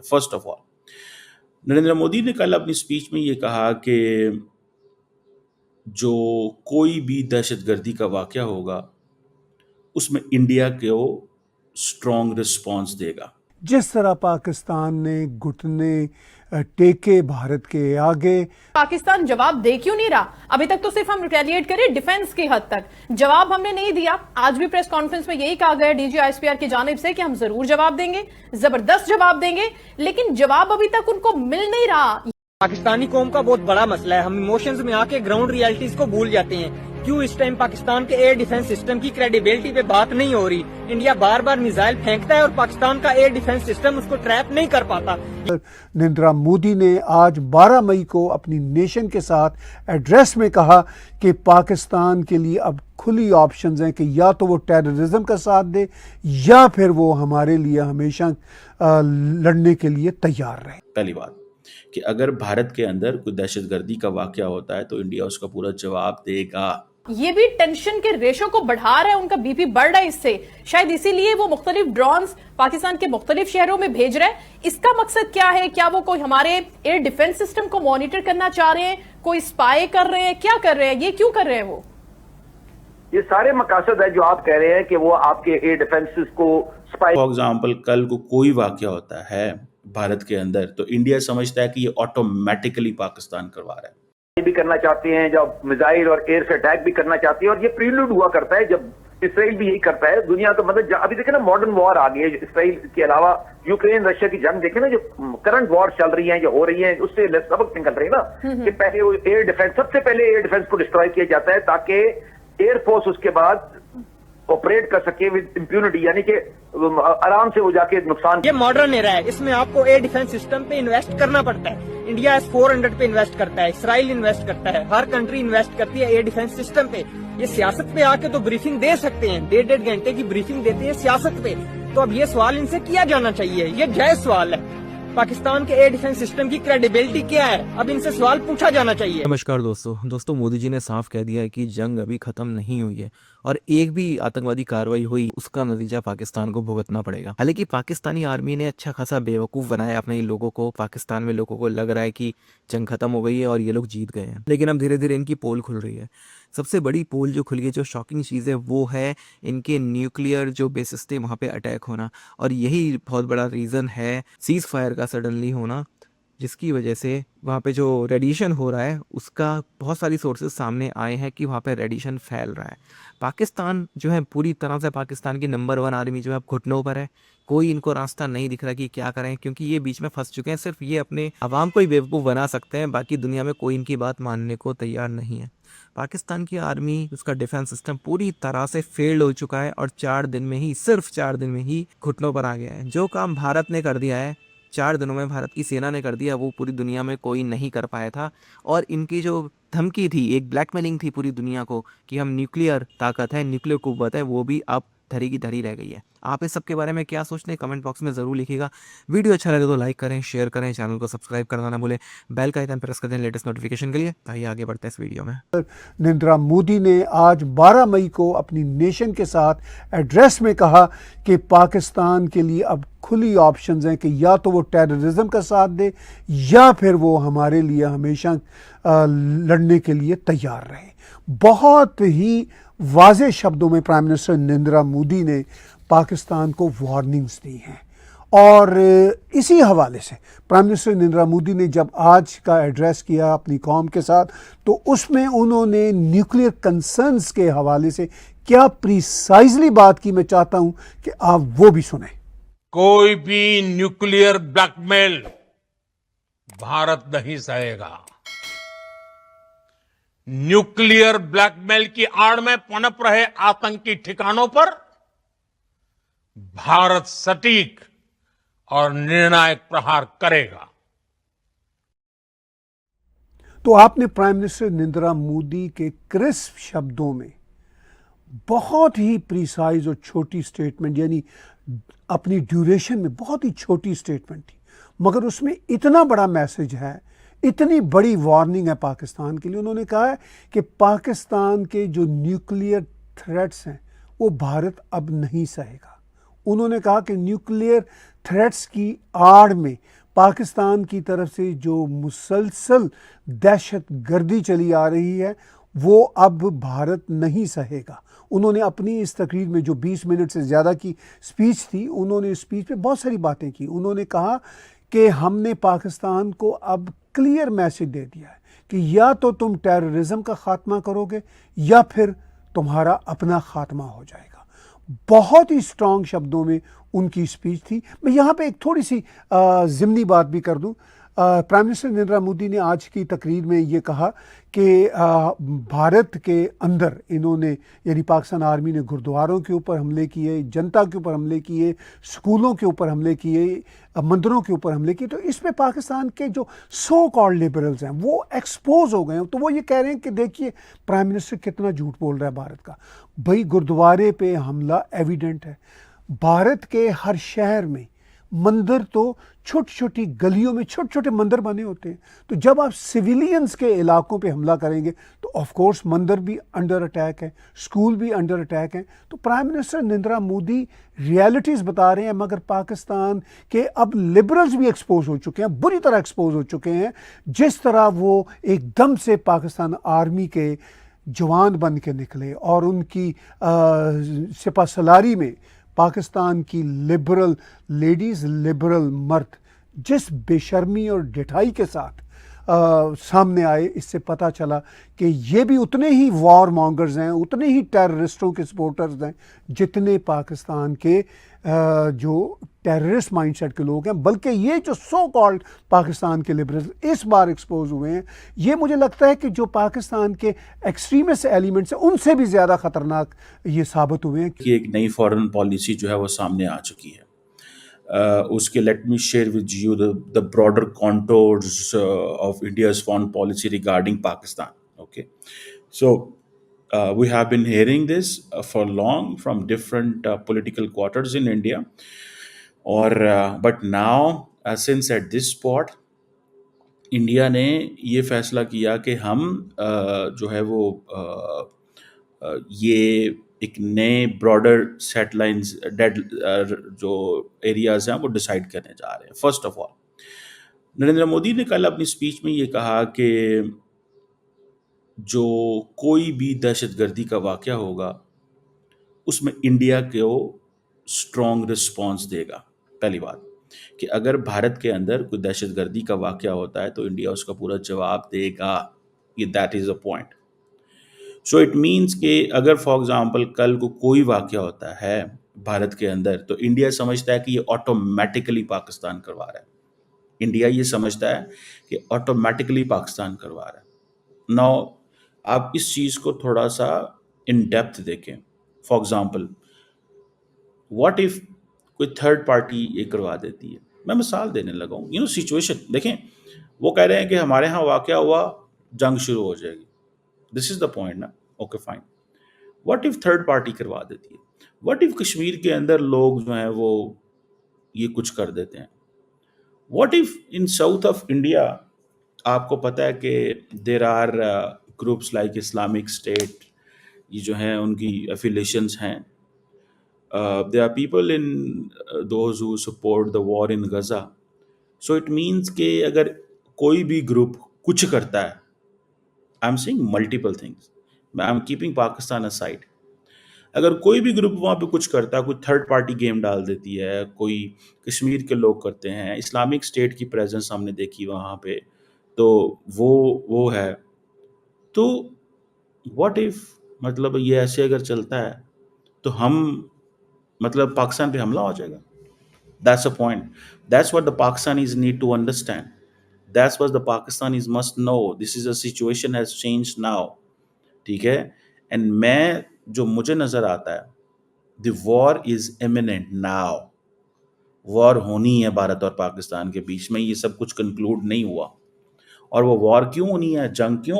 First of all Narendra Modi نے کل اپنی اسپیچ میں یہ کہا کہ جو کوئی بھی دہشت گردی کا واقعہ ہوگا اس میں انڈیا کو اسٹرانگ رسپانس دے گا. جس طرح پاکستان نے گھٹنے ٹیکے بھارت کے آگے. پاکستان جواب دے کیوں نہیں رہا؟ ابھی تک تو صرف ہم ریٹیلیٹ کریں ڈیفنس کی حد تک، جواب ہم نے نہیں دیا. آج بھی پریس کانفرنس میں یہی کہا گیا D G I S P R کی جانب سے کہ ہم ضرور جواب دیں گے، زبردست جواب دیں گے، لیکن جواب ابھی تک ان کو مل نہیں رہا. پاکستانی قوم کا بہت بڑا مسئلہ ہے، ہم ایموشنز میں آ کے گراؤنڈ ریالٹیز کو بھول جاتے ہیں. کیوں اس ٹائم پاکستان کے ایئر ڈیفنس سسٹم کی کریڈیبلٹی پہ بات نہیں ہو رہی؟ انڈیا بار بار میزائل پھینکتا ہے اور پاکستان کا ایئر ڈیفنس سسٹم اس کو ٹریپ نہیں کر پاتا. نریندر مودی نے آج 12 مئی کو اپنی نیشن کے ساتھ ایڈریس میں کہا کہ پاکستان کے لیے اب کھلی آپشنز ہیں کہ یا تو وہ ٹیررزم کا ساتھ دے یا پھر وہ ہمارے لیے ہمیشہ لڑنے کے لیے تیار رہے. پہلی بات کہ اگر بھارت کے اندر کوئی دہشت گردی کا واقعہ ہوتا ہے تو انڈیا اس کا پورا جواب دے گا. یہ بھی ٹینشن کے ریشو کو بڑھا رہا ہے، ان کا بی پی بڑھ رہا ہے اس سے. شاید اسی لیے وہ مختلف ڈرونز پاکستان کے مختلف شہروں میں بھیج رہے ہیں. اس کا مقصد کیا ہے؟ کیا وہ کوئی ہمارے ایئر ڈیفنس سسٹم کو مانیٹر کرنا چاہ رہے ہیں؟ کوئی اسپائی کر رہے ہیں؟ کیا کر رہے ہیں؟ یہ کیوں کر رہے ہیں وہ؟ یہ سارے مقاصد ہے جو آپ کہہ رہے ہیں کہ وہ آپ کے ایئر ڈیفنس کو اسپائی. فار ایگزامپل کل کو کوئی واقعہ ہوتا ہے بھارت کے اندر تو انڈیا سمجھتا ہے کہ یہ آٹومیٹکلی پاکستان کروا رہا ہے. بھی کرنا چاہتے ہیں، جب میزائل اور ایئر سے اٹیک بھی کرنا چاہتے ہیں، اور یہ پریلوڈ ہوا کرتا ہے جب اسرائیل بھی یہی کرتا ہے. دنیا تو مطلب ابھی دیکھیں نا ماڈرن وار آ گئی ہے. اسرائیل کے علاوہ یوکرین رشیا کی جنگ دیکھیں نا، جو کرنٹ وار چل رہی ہیں جو ہو رہی ہیں، اس سے سبق نکل رہی ہے نا کہ پہلے وہ ایئر ڈیفنس، سب سے پہلے ایئر ڈیفنس کو ڈسٹروائے کیا جاتا ہے تاکہ ایئر فورس اس کے بعد آپریٹ کر سکے ود امپیونٹی، یعنی کہ آرام سے وہ جا کے نقصان. یہ ماڈرن ایرا ہے، اس میں آپ کو ایئر ڈیفنس سسٹم پہ انویسٹ کرنا پڑتا ہے. انڈیا S-400 پہ انویسٹ کرتا ہے، اسرائیل انویسٹ کرتا ہے، ہر کنٹری انویسٹ کرتی ہے ایئر ڈیفنس سسٹم پہ. یہ سیاست پہ آ کے تو بریفنگ دے سکتے ہیں، 1.5 گھنٹے کی بریفنگ دیتے ہیں سیاست پہ. تو اب یہ سوال ان سے کیا جانا چاہیے، یہ جائز سوال ہے. پاکستان کے ایئر ڈیفنس سسٹم کی کریڈیبلٹی کیا ہے، اب ان سے سوال پوچھا جانا چاہیے. نمسکار دوستو مودی جی نے صاف کہہ دیا ہے کہ جنگ ابھی ختم نہیں ہوئی ہے اور ایک بھی آتنکوادی کاروائی ہوئی اس کا نتیجہ پاکستان کو بھگتنا پڑے گا. حالانکہ پاکستانی آرمی نے اچھا خاصا بیوقوف بنایا اپنے لوگوں کو. پاکستان میں لوگوں کو لگ رہا ہے کہ جنگ ختم ہو گئی ہے اور یہ لوگ جیت گئے ہیں، لیکن اب دھیرے دھیرے ان کی پول کھل رہی ہے. سب سے بڑی پول جو کھل گئی، جو شاکنگ چیز ہے، وہ ہے ان کے نیوکلیئر جو بیسس تھے وہاں پہ اٹیک ہونا. اور یہی بہت بڑا ریزن ہے سیز فائر کا سڈنلی ہونا، جس کی وجہ سے وہاں پہ جو ریڈیشن ہو رہا ہے اس کا بہت ساری سورسز سامنے آئے ہیں کہ وہاں پہ ریڈیشن پھیل رہا ہے. پاکستان جو ہے پوری طرح سے پاکستان کی نمبر 1 آرمی جو ہے اب گھٹنوں پر ہے. کوئی ان کو راستہ نہیں دکھ رہا کہ کیا کریں، کیونکہ یہ بیچ میں پھنس چکے ہیں. صرف یہ اپنے عوام کو ہی بیوقوف بنا سکتے ہیں، باقی دنیا میں کوئی ان کی بات ماننے کو تیار نہیں ہے. پاکستان کی آرمی، اس کا ڈیفنس سسٹم پوری طرح سے فیلڈ ہو چکا ہے اور 4 دن میں ہی، صرف 4 دن میں ہی گھٹنوں پر آ گیا ہے. جو کام بھارت نے کر دیا ہے 4 دنوں میں، بھارت کی سینا نے کر دیا، وہ پوری دنیا میں کوئی نہیں کر پایا تھا. اور ان کی جو دھمکی تھی، ایک بلیک میلنگ تھی پوری دنیا کو کہ ہم نیوکلیئر طاقت ہے، نیوکلیئر قوت ہے، وہ بھی اب دھری کی دھری رہ گئی ہے. آپ اس سب کے بارے میں کیا سوچتے ہیں کمنٹ باکس میں ضرور لکھیے گا. ویڈیو اچھا لگے تو لائک کریں، شیئر کریں، چینل کو سبسکرائب کرنا نہ بھولیں، بیل کا آئیکن پریس کر دیں لیٹسٹ نوٹیفیکیشن کے لیے. آئیے آگے بڑھتے ہیں اس ویڈیو میں. نریندر مودی نے آج 12 مئی کو اپنی نیشن کے ساتھ ایڈریس میں کہا کہ پاکستان کے لیے اب کھلی آپشنز ہیں کہ یا تو وہ ٹیررزم کا ساتھ دے یا پھر وہ ہمارے لیے ہمیشہ لڑنے کے لیے تیار رہے. بہت ہی واضح شبدوں میں پرائم منسٹر نریندر مودی نے پاکستان کو وارننگز دی ہیں. اور اسی حوالے سے پرائم منسٹر نریندر مودی نے جب آج کا ایڈریس کیا اپنی قوم کے ساتھ تو اس میں انہوں نے نیوکلیئر کنسرنز کے حوالے سے کیا پریسائزلی بات کی، میں چاہتا ہوں کہ آپ وہ بھی سنیں. کوئی بھی نیوکلیئر بلیک میل بھارت نہیں سہے گا. نیوکلیئر بلیک میل کی آڑ میں پنپ رہے آتنکی ٹھکانوں پر بھارت سٹیک اور نرنائک پرہار کرے گا. تو آپ نے پرائم منسٹر نریندر مودی کے کرسپ شبدوں میں بہت ہی پریسائز اور چھوٹی سٹیٹمنٹ، یعنی اپنی ڈیوریشن میں بہت ہی چھوٹی سٹیٹمنٹ تھی، مگر اس میں اتنا بڑا میسج ہے، اتنی بڑی وارننگ ہے پاکستان کے لیے. انہوں نے کہا ہے کہ پاکستان کے جو نیوکلیئر تھریٹس ہیں وہ بھارت اب نہیں سہے گا. انہوں نے کہا کہ نیوکلیئر تھریٹس کی آڑ میں پاکستان کی طرف سے جو مسلسل دہشت گردی چلی آ رہی ہے وہ اب بھارت نہیں سہے گا. انہوں نے اپنی اس تقریر میں جو 20 منٹ سے زیادہ کی سپیچ تھی, انہوں نے اس سپیچ پہ بہت ساری باتیں کی. انہوں نے کہا کہ ہم نے پاکستان کو اب کلیئر میسج دے دیا ہے کہ یا تو تم ٹیررزم کا خاتمہ کرو گے یا پھر تمہارا اپنا خاتمہ ہو جائے گا. بہت ہی اسٹرانگ شبدوں میں ان کی سپیچ تھی. میں یہاں پہ ایک تھوڑی سی ضمنی بات بھی کر دوں. پرائم منسٹر نریندر مودی نے آج کی تقریر میں یہ کہا کہ بھارت کے اندر انہوں نے یعنی پاکستان آرمی نے گردواروں کے اوپر حملے کیے, جنتا کے اوپر حملے کیے, اسکولوں کے اوپر حملے کیے, مندروں کے اوپر حملے کیے. تو اس میں پاکستان کے جو سو کالڈ لبرلز ہیں وہ ایکسپوز ہو گئے ہیں. تو وہ یہ کہہ رہے ہیں کہ دیکھیے پرائم منسٹر کتنا جھوٹ بول رہا ہے بھارت کا. بھائی گردوارے پہ حملہ ایویڈنٹ ہے. بھارت کے ہر شہر میں مندر تو چھوٹی چھوٹی گلیوں میں چھوٹے چھوٹے مندر بنے ہوتے ہیں. تو جب آپ سویلینز کے علاقوں پہ حملہ کریں گے تو آف کورس مندر بھی انڈر اٹیک ہے, اسکول بھی انڈر اٹیک ہیں. تو prime minister Narendra Modi realities بتا رہے ہیں, مگر پاکستان کے اب لبرلز بھی ایکسپوز ہو چکے ہیں, بری طرح ایکسپوز ہو چکے ہیں. جس طرح وہ ایک دم سے پاکستان آرمی کے جوان بن کے نکلے اور ان کی سپہ سالاری میں پاکستان کی لبرل لیڈیز, لبرل مرد جس بے شرمی اور ڈٹھائی کے ساتھ سامنے آئے, اس سے پتہ چلا کہ یہ بھی اتنے ہی وار مانگرز ہیں, اتنے ہی ٹیررسٹوں کے سپورٹرز ہیں جتنے پاکستان کے جو ٹیررسٹ مائنڈ سیٹ کے لوگ ہیں. بلکہ یہ جو سو کالڈ پاکستان کے لبرلز اس بار ایکسپوز ہوئے ہیں, یہ مجھے لگتا ہے کہ جو پاکستان کے ایکسٹریمسٹ ایلیمنٹس ہیں ان سے بھی زیادہ خطرناک یہ ثابت ہوئے ہیں. کہ ایک نئی فارن پالیسی جو ہے وہ سامنے آ چکی ہے. اس کے let me share with you the broader contours of India's foreign policy regarding Pakistan. Okay, so we have been hearing this for long from different political quarters in India, but now since at this spot India نے یہ فیصلہ کیا کہ ہم جو ہے وہ یہ ایک نئے براڈر سیٹ لائنز جو ایریاز ہیں وہ ڈیسائیڈ کرنے جا رہے ہیں. First of all Narendra Modi نے کل اپنی اسپیچ میں یہ کہا کہ جو کوئی بھی دہشت گردی کا واقعہ ہوگا اس میں انڈیا کو اسٹرانگ رسپانس دے گا. پہلی بات کہ اگر بھارت کے اندر کوئی دہشت گردی کا واقعہ ہوتا ہے تو انڈیا اس کا پورا جواب دے گا. یہ that is a point. So it means کہ اگر فار ایگزامپل کل کو کوئی واقعہ ہوتا ہے بھارت کے اندر تو انڈیا سمجھتا ہے کہ یہ آٹومیٹیکلی پاکستان کروا رہا ہے. انڈیا یہ سمجھتا ہے کہ آٹومیٹیکلی پاکستان کروا رہا ہے. ناؤ آپ اس چیز کو تھوڑا سا ان ڈیپتھ دیکھیں. فار ایگزامپل واٹ ایف کوئی تھرڈ پارٹی یہ کروا دیتی ہے. میں مثال دینے لگا ہوں. سچویشن دیکھیں, وہ کہہ رہے ہیں کہ ہمارے ہاں واقعہ ہوا جنگ شروع ہو جائے گی. دس از دا پوائنٹ نا. Okay fine. What if third party کروا دیتی ہے. واٹ ایف کشمیر کے اندر لوگ جو ہیں وہ یہ کچھ کر دیتے ہیں. What if in south of India آپ کو پتہ ہے کہ there are groups like Islamic State, یہ جو ہیں ان کی افیلیشنز ہیں. There are people in those who support the war in Gaza. So it means کہ اگر کوئی بھی گروپ کچھ کرتا ہے, I'm saying multiple things, I'm keeping Pakistan aside. اگر کوئی بھی گروپ وہاں پہ کچھ کرتا ہے, کوئی تھرڈ پارٹی گیم ڈال دیتی ہے, کوئی کشمیر کے لوگ کرتے ہیں, اسلامک اسٹیٹ کی پریزنس ہم نے دیکھی وہاں پہ, تو وہ ہے. تو what if مطلب یہ ایسے اگر چلتا ہے تو ہم مطلب پاکستان پہ حملہ ہو جائے گا. That's a point. That's what the Pakistanis need to understand. That's what the Pakistanis must know. This is a situation has changed now. ٹھیک ہے. And میں جو مجھے نظر آتا ہے, the war is imminent now. وار ہونی ہے بھارت اور پاکستان کے بیچ میں. یہ سب کچھ کنکلوڈ نہیں ہوا. اور وہ وار کیوں ہونی ہے, جنگ کیوں